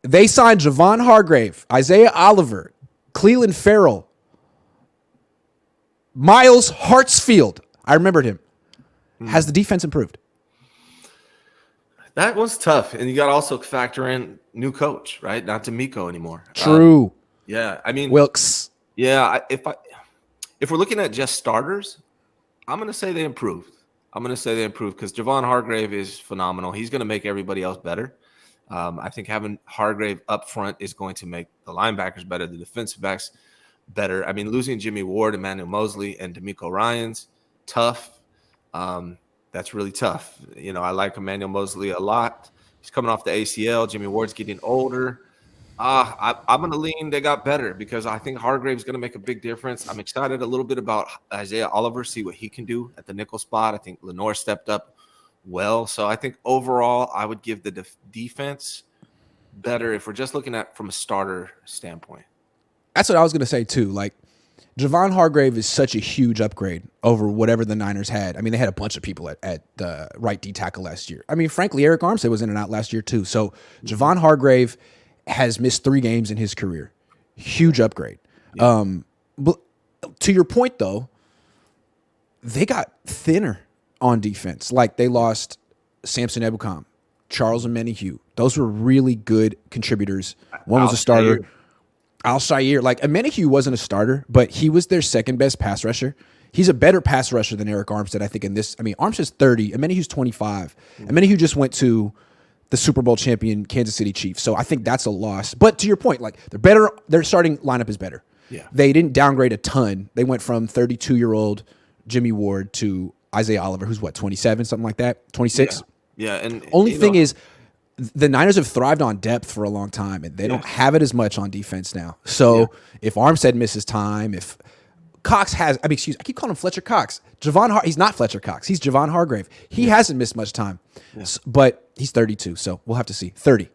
They signed Javon Hargrave, Isaiah Oliver, Cleveland Farrell, Miles Hartsfield. I remembered him. Has the defense improved? That was tough. And you got to also factor in new coach, right? Not D'Amico anymore. True. Yeah. I mean, Wilkes. Yeah. If we're looking at just starters, I'm going to say they improved. Because Javon Hargrave is phenomenal. He's going to make everybody else better. I think having Hargrave up front is going to make the linebackers better, the defensive backs better. I mean, losing Jimmy Ward, Emmanuel Mosley, and D'Amico Ryans, tough. That's really tough. You know, I like Emmanuel Mosley a lot. He's coming off the ACL. Jimmy Ward's getting older. I'm going to lean they got better because I think Hargrave's going to make a big difference. I'm excited a little bit about Isaiah Oliver, see what he can do at the nickel spot. I think Lenore stepped up well. So I think overall I would give the defense better if we're just looking at from a starter standpoint. That's what I was going to say too. Like, Javon Hargrave is such a huge upgrade over whatever the Niners had. I mean, they had a bunch of people at the right D tackle last year. I mean, frankly, Eric Armstead was in and out last year too. So Javon Hargrave has missed 3 games in his career. Huge upgrade. Yeah. But to your point, though, they got thinner on defense. Like, they lost Samson Ebukam, Charles Omenihu. Those were really good contributors. One was a starter. Al-Shaair, like, Omenihu wasn't a starter, but he was their second best pass rusher. He's a better pass rusher than Eric Armstead, I think, in this. I mean, Armstead's 30. Omenihu's 25. Omenihu just went to the Super Bowl champion Kansas City Chiefs. So I think that's a loss. But to your point, like, they're better. Their starting lineup is better. Yeah. They didn't downgrade a ton. They went from 32-year-old Jimmy Ward to Isaiah Oliver, who's what, 27, something like that? 26? Yeah. And only thing is, the Niners have thrived on depth for a long time, and they don't have it as much on defense now. So if Armstead misses time, if Cox has, I keep calling him Fletcher Cox. He's not Fletcher Cox. He's Javon Hargrave. He hasn't missed much time, but he's 32, so we'll have to see. 30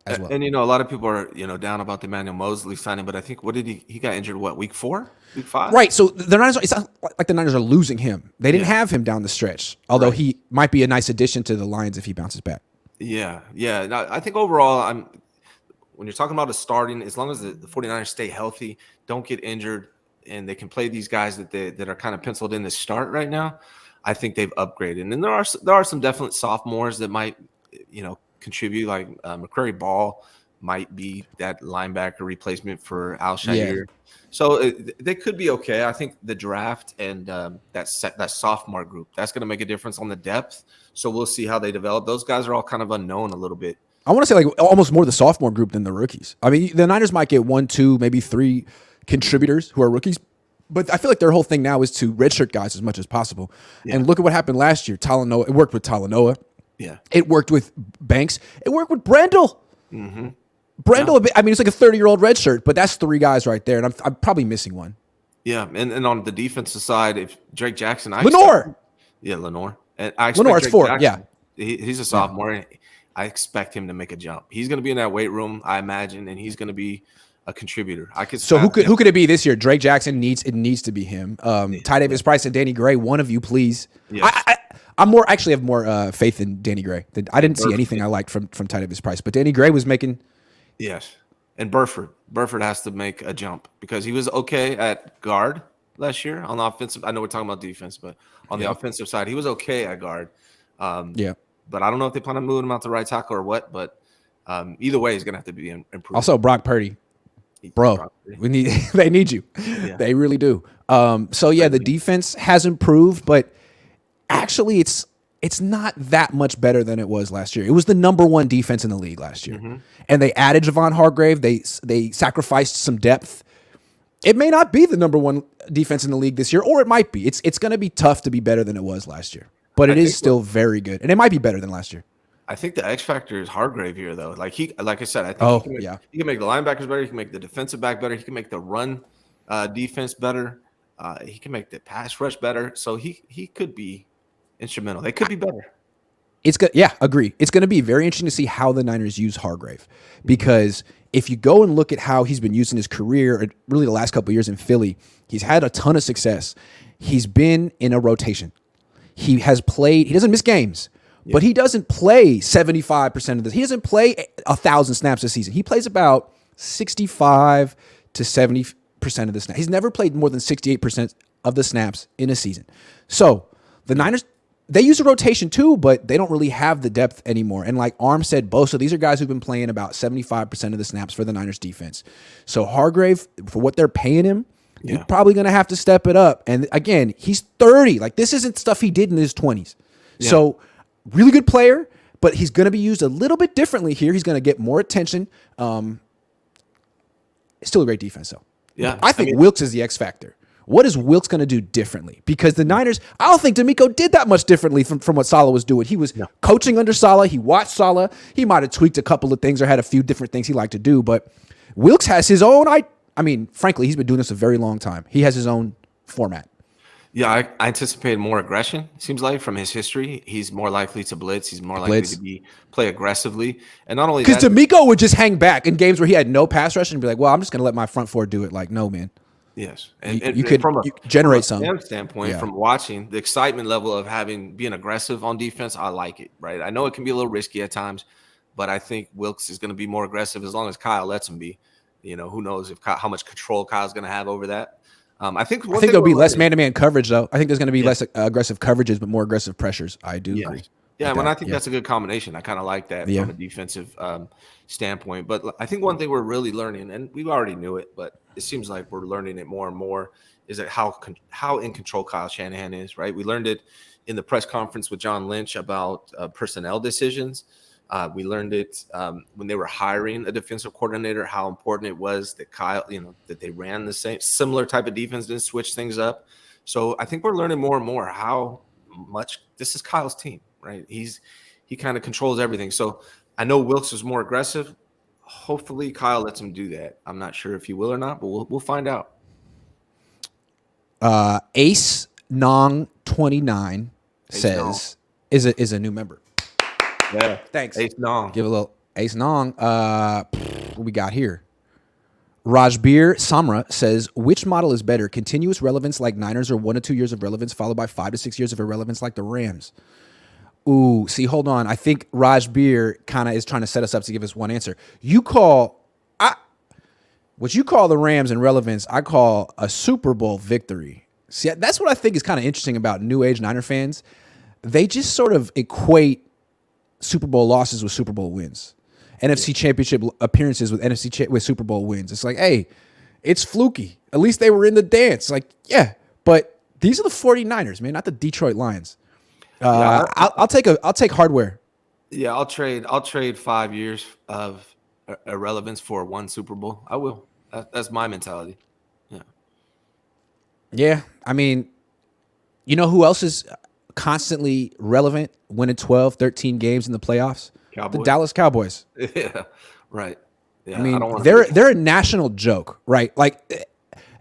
as well. And, a lot of people are, down about the Emmanuel Mosley signing, but I think, he got injured, week 4? Week 5? Right, so the Niners, it's not like the Niners are losing him. They didn't have him down the stretch, although he might be a nice addition to the Lions if he bounces back. Yeah. No, I think overall, when you're talking about a starting, as long as the 49ers stay healthy, don't get injured, and they can play these guys that are kind of penciled in to start right now, I think they've upgraded. And then there are some definite sophomores that might, contribute, like McCrary Ball might be that linebacker replacement for Al-Shaair. Yeah. So they could be okay. I think the draft and that sophomore group, that's going to make a difference on the depth. So we'll see how they develop. Those guys are all kind of unknown a little bit. I want to say like almost more the sophomore group than the rookies. I mean, the Niners might get 1, 2, maybe 3 contributors who are rookies, but I feel like their whole thing now is to redshirt guys as much as possible. Yeah. And look at what happened last year. Talanoa, it worked with Talanoa. Yeah. It worked with Banks. It worked with Brendel. Mm-hmm. Brendel, yeah. I mean, it's like a 30-year-old redshirt, but that's 3 guys right there, and I'm probably missing one. Yeah, and on the defensive side, if Drake Jackson, Lenore. Lenore. And I expect Lenore, it's 4. Jackson, he's a sophomore. And I expect him to make a jump. He's going to be in that weight room, I imagine, and he's going to be a contributor. So who could it be this year? Drake Jackson needs to be him. Ty Davis Price and Danny Gray, one of you, please. Yes. I have more faith in Danny Gray. I didn't see anything I liked from Ty Davis Price, but Danny Gray was making. Yes, and Burford has to make a jump because he was okay at guard last year on the offensive. I know we're talking about defense, but on the offensive side, he was okay at guard. But I don't know if they plan on moving him out to right tackle or what. But either way, he's gonna have to be improved. Also, Brock Purdy, bro, they need you. Yeah. They really do. The defense has improved, but actually, it's not that much better than it was last year. It was the number 1 defense in the league last year, and they added Javon Hargrave. They sacrificed some depth. It may not be the number 1 defense in the league this year, or it might be. It's going to be tough to be better than it was last year. But it is still very good, and it might be better than last year. I think the X factor is Hargrave here, though. Like I said, I think he can make the linebackers better. He can make the defensive back better. He can make the run defense better. He can make the pass rush better. So he could be instrumental. They could be better. It's good. Yeah, agree. It's going to be very interesting to see how the Niners use Hargrave, because if you go and look at how he's been used in his career, really the last couple of years in Philly, he's had a ton of success. He's been in a rotation. He has played. He doesn't miss games, but he doesn't play 75% of this. He doesn't play 1,000 snaps a season. He plays about 65 to 70% of the snaps. He's never played more than 68% of the snaps in a season. So the Niners, they use a rotation too, but they don't really have the depth anymore. And like Arm said, Bosa, these are guys who've been playing about 75% of the snaps for the Niners defense. So Hargrave, for what they're paying him, you're probably going to have to step it up. And again, he's 30. Like, this isn't stuff he did in his 20s. Yeah. So really good player, but he's going to be used a little bit differently here. He's going to get more attention. Still a great defense, though. Yeah, I think Wilkes is the X factor. What is Wilkes going to do differently? Because the Niners, I don't think D'Amico did that much differently from what Saleh was doing. He was coaching under Saleh. He watched Saleh. He might have tweaked a couple of things or had a few different things he liked to do. But Wilkes has his own, I mean, frankly, he's been doing this a very long time. He has his own format. Yeah, I anticipate more aggression, seems like, from his history. He's more likely to blitz. He's more likely to play aggressively. And not only that. Because D'Amico would just hang back in games where he had no pass rush and be like, well, I'm just going to let my front four do it. Like, no, man. Yes, and you could generate some. From a standpoint, from watching the excitement level of being aggressive on defense, I like it. Right, I know it can be a little risky at times, but I think Wilkes is going to be more aggressive as long as Kyle lets him be. Who knows how much control Kyle's going to have over that. I think there'll be less man-to-man coverage, though. I think there's going to be less aggressive coverages, but more aggressive pressures. I do agree. Yeah, I think that's a good combination. I kind of like that from a defensive standpoint. But I think one thing we're really learning, and we already knew it, but it seems like we're learning it more and more, is that how in control Kyle Shanahan is, right? We learned it in the press conference with John Lynch about personnel decisions. We learned it when they were hiring a defensive coordinator, how important it was that Kyle, that they ran the similar type of defense, didn't switch things up. So I think we're learning more and more how much this is Kyle's team, right? He kind of controls everything. So I know Wilkes is more aggressive. Hopefully Kyle lets him do that. I'm not sure if he will or not, but we'll find out. Ace Nong 29 says is a new member. Yeah, thanks. Ace Nong. Give a little Ace Nong. What we got here? Rajbir Samra says, which model is better, continuous relevance like Niners or 1 to 2 years of relevance followed by 5 to 6 years of irrelevance like the Rams? Ooh, see, hold on. I think Rajbir kind of is trying to set us up to give us one answer. What you call the Rams in relevance, I call a Super Bowl victory. See, that's what I think is kind of interesting about new age Niner fans. They just sort of equate Super Bowl losses with Super Bowl wins. NFC Championship appearances with Super Bowl wins. It's like, hey, it's fluky. At least they were in the dance. Like, yeah, but these are the 49ers, man, not the Detroit Lions. I'll take hardware. Yeah, I'll trade 5 years of irrelevance for one Super Bowl. I will. That's my mentality. Yeah. Yeah, I mean, you know who else is constantly relevant, winning 12, 13 games in the playoffs? Cowboys. The Dallas Cowboys. Yeah, right. Yeah, I mean, they're a national joke, right? Like,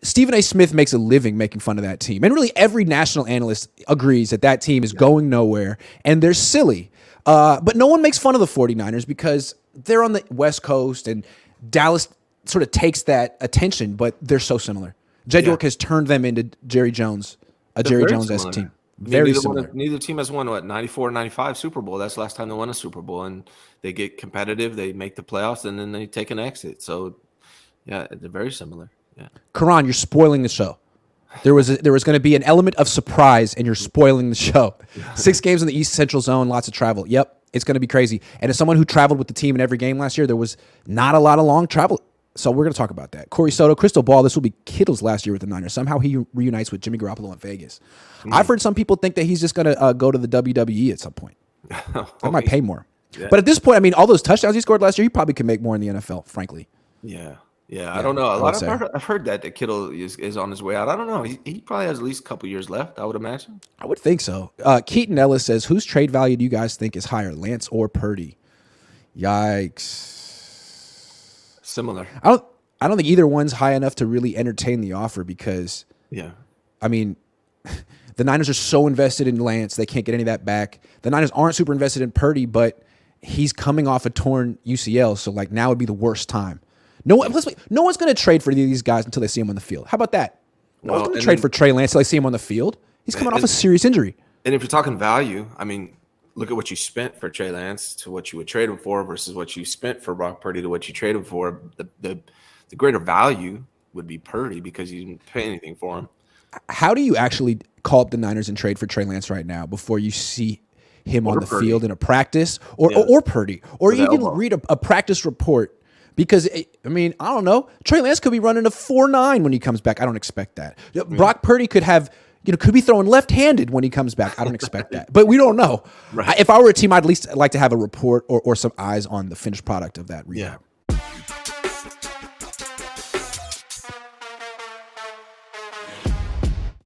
Stephen A. Smith makes a living making fun of that team. And really every national analyst agrees that team is going nowhere, and they're silly. But no one makes fun of the 49ers because they're on the West Coast, and Dallas sort of takes that attention, but they're so similar. Jed York has turned them into Jerry Jones, Jerry Jones-esque team. Very similar. Neither team has won, 94, 95 Super Bowl. That's the last time they won a Super Bowl. And they get competitive, they make the playoffs, and then they take an exit. So, yeah, they're very similar. Yeah. Karan, you're spoiling the show. There was going to be an element of surprise, and you're spoiling the show. 6 games in the East Central Zone, lots of travel. Yep, it's going to be crazy. And as someone who traveled with the team in every game last year, there was not a lot of long travel. So we're going to talk about that. Corey Soto, crystal ball, this will be Kittle's last year with the Niners. Somehow he reunites with Jimmy Garoppolo in Vegas. I've heard some people think that he's just going to go to the WWE at some point. That might pay more. Yeah. But at this point, I mean, all those touchdowns he scored last year, he probably could make more in the NFL, frankly. Yeah. I don't know. I've heard that Kittle is on his way out. I don't know. He probably has at least a couple years left, I would imagine. I would think so. Keaton Ellis says, whose trade value do you guys think is higher, Lance or Purdy? Yikes. Similar. I don't think either one's high enough to really entertain the offer because, I mean, the Niners are so invested in Lance, they can't get any of that back. The Niners aren't super invested in Purdy, but he's coming off a torn UCL, so like now would be the worst time. No one's going to trade for these guys until they see him on the field. How about that? No one's going to trade for Trey Lance until they see him on the field. He's coming off a serious injury. And if you're talking value, I mean, look at what you spent for Trey Lance to what you would trade him for versus what you spent for Brock Purdy to what you trade him for. The greater value would be Purdy because you didn't pay anything for him. How do you actually call up the Niners and trade for Trey Lance right now before you see him on the Purdy. field in a practice or Purdy, or even read a practice report? Because, I mean, I don't know. Trey Lance could be running a 4.9 when he comes back. I don't expect that. Brock Purdy could have, could be throwing left-handed when he comes back. I don't expect that. But we don't know. Right. If I were a team, I'd at least like to have a report or some eyes on the finished product of that rehab. Yeah.